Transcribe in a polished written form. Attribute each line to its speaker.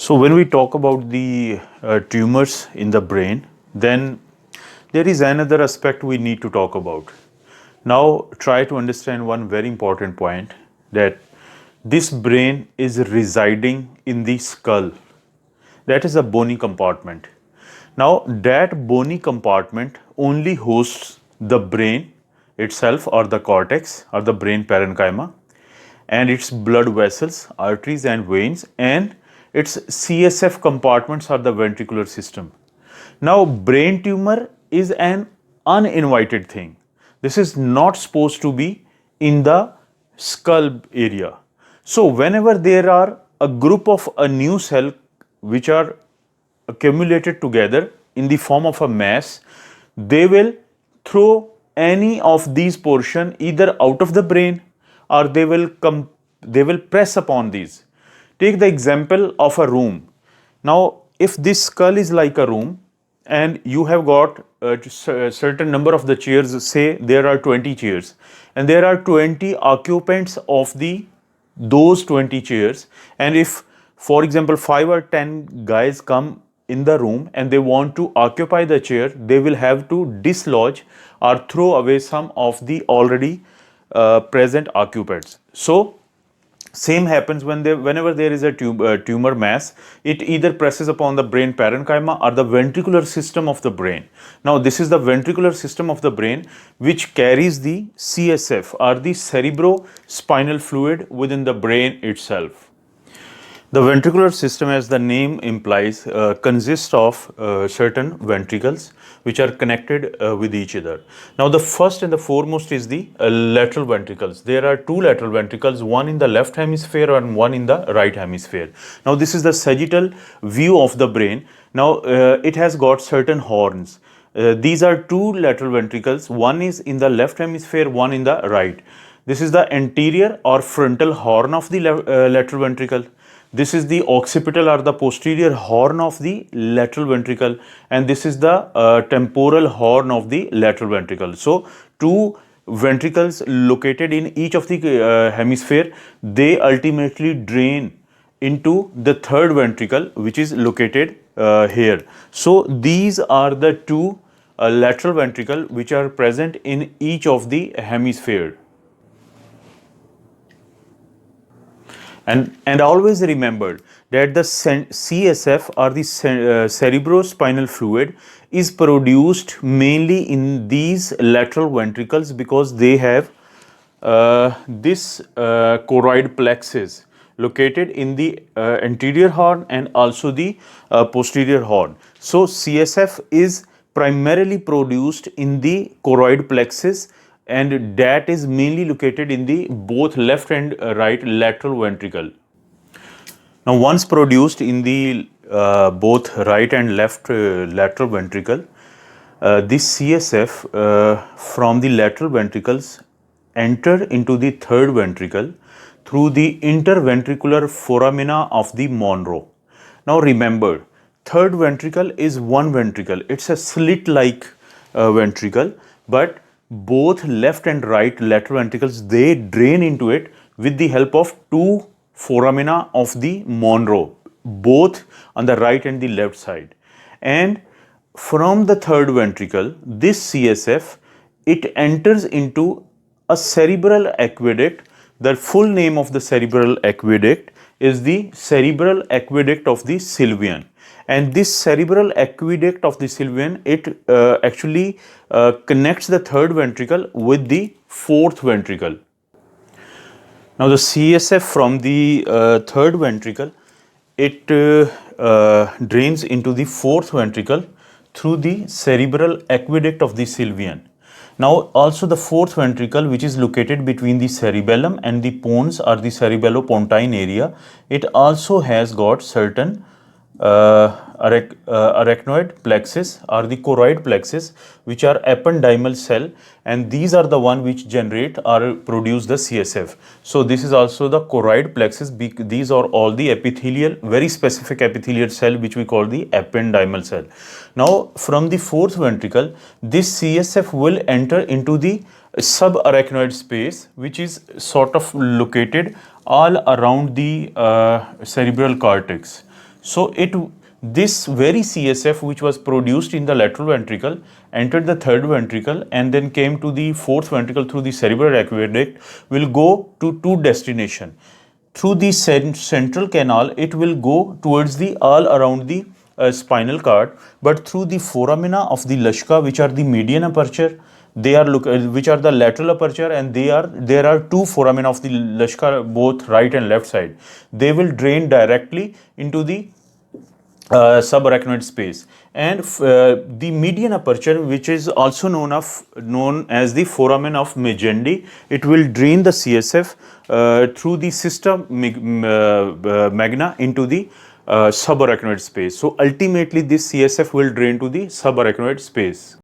Speaker 1: So when we talk about the tumors in the brain, then there is another aspect we need to talk about. Now try to understand one very important point, that this brain is residing in the skull. That is a bony compartment. Now that bony compartment only hosts the brain itself, or the cortex, or the brain parenchyma, and its blood vessels, arteries and veins, and its CSF compartments are the ventricular system. Now brain tumor is an uninvited thing. This is not supposed to be in the skull area. So whenever there are a group of a new cell which are accumulated together in the form of a mass, they will throw any of these portion either out of the brain, or they will press upon these. Take the example of a room. Now if this skull is like a room and you have got a certain number of the chairs, say there are 20 chairs, and there are 20 occupants of those 20 chairs, and if for example 5 or 10 guys come in the room and they want to occupy the chair, they will have to dislodge or throw away some of the already present occupants. So same happens whenever there is a tumor mass, it either presses upon the brain parenchyma or the ventricular system of the brain. Now this is the ventricular system of the brain which carries the CSF, or the cerebrospinal fluid, within the brain itself. The ventricular system, as the name implies, consists of certain ventricles which are connected with each other. Now the first and the foremost is the lateral ventricles. There are two lateral ventricles, one in the left hemisphere and one in the right hemisphere. Now this is the sagittal view of the brain. Now it has got certain horns. These are two lateral ventricles, one is in the left hemisphere, one in the right. This is the anterior or frontal horn of the lateral ventricle. This is the occipital or the posterior horn of the lateral ventricle, and this is the temporal horn of the lateral ventricle. So two ventricles located in each of the hemisphere, they ultimately drain into the third ventricle which is located here. So these are the two lateral ventricle which are present in each of the hemisphere. And always remember that the CSF, or the cerebrospinal fluid, is produced mainly in these lateral ventricles because they have this choroid plexus located in the anterior horn and also the posterior horn. So CSF is primarily produced in the choroid plexus, and that is mainly located in the both left and right lateral ventricle. Now once produced in the both right and left lateral ventricle, this CSF from the lateral ventricles enter into the third ventricle through the interventricular foramina of the Monro. Now remember, third ventricle is one ventricle. It's a slit-like ventricle, but both left and right lateral ventricles, they drain into it with the help of two foramina of the Monro, both on the right and the left side. And from the third ventricle, this CSF, it enters into a cerebral aqueduct. The full name of the cerebral aqueduct is the cerebral aqueduct of the Sylvian. And this cerebral aqueduct of the Sylvian, it actually connects the third ventricle with the fourth ventricle. Now the CSF from the third ventricle, it drains into the fourth ventricle through the cerebral aqueduct of the Sylvian. Now also the fourth ventricle, which is located between the cerebellum and the pons, or the cerebellopontine area, it also has got certain arachnoid plexus or the choroid plexus, which are ependymal cell, and these are the one which generate or produce the CSF. So this is also the choroid plexus. These are all the epithelial, very specific epithelial cell which we call the ependymal cell. Now from the fourth ventricle, this CSF will enter into the subarachnoid space, which is sort of located all around the cerebral cortex. So this very CSF which was produced in the lateral ventricle entered the third ventricle and then came to the fourth ventricle through the cerebral aqueduct will go to two destination. Through the central canal, it will go towards the all around the spinal cord, but through the foramina of the Lashka, which are the median aperture, they are which are the lateral aperture, and there are two foramina of the Lashka, both right and left side. They will drain directly into the subarachnoid space, and the median aperture, which is also known as the foramen of Magendie, it will drain the CSF through the cister magna into the subarachnoid space. So ultimately this CSF will drain to the subarachnoid space.